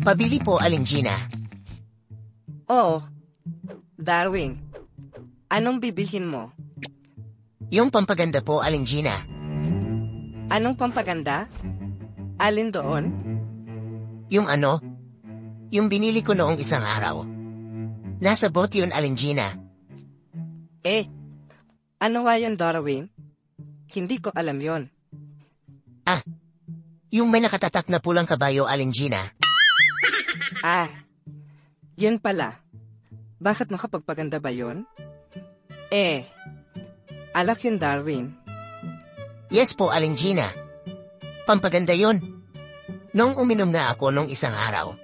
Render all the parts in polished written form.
Pabili po, Aling Gina. Oo. Darwin, anong bibilhin mo? Yung pampaganda po, Aling Gina. Anong pampaganda? Alin doon? Yung ano? Yung binili ko noong isang araw. Nasa bot yun, Aling Gina. Ano nga yun, Darwin? Hindi ko alam yon. Yung may nakatatak na pulang kabayo, Aling Gina. Yun pala. Bakit makapagpaganda ba yun? Alak yun, Darwin. Yes po, Aling Gina. Pampaganda yun. Nung uminom na ako nung isang araw,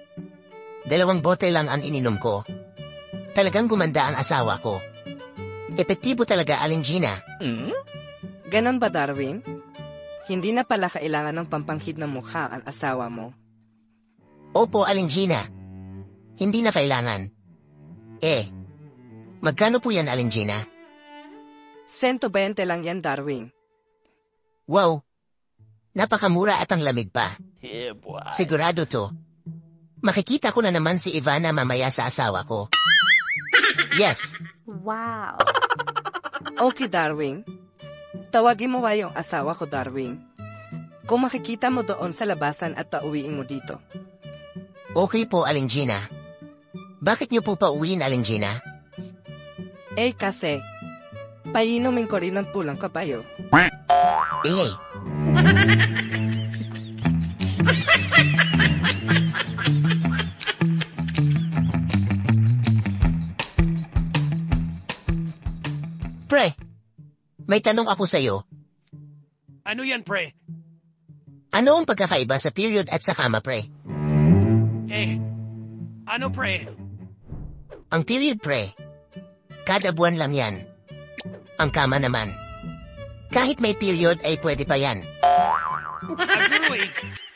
2 bote lang ang ininom ko. Talagang gumanda ang asawa ko. Epektibo talaga, Aling Gina. Ganon ba, Darwin? Hindi na pala kailangan ng pampanghid ng mukha ang asawa mo. Opo, Aling Gina. Hindi na kailangan. Magkano po yan, Aling Gina? 120 lang yan, Darwin. Wow! Napakamura at ang lamig pa. Sigurado to. Makikita ko na naman si Ivana mamaya sa asawa ko. Yes. Wow. Okay, Darwin. Tawagin mo nga yung asawa ko, Darwin. Kung makikita mo doon sa labasan at pauwiin mo dito. Okay po, Aling Gina. Bakit niyo po pauwiin, Aling Gina? Kasi, painumin ko rin ng pulang kabayo. Pre, may tanong ako sa'yo. Ano yan, pre? Ano ang pagkakaiba sa period at sa kama, pre? Ano, pre? Ang period, pre, kada buwan lang yan. Ang kama naman, kahit may period ay pwede pa yan. Siguro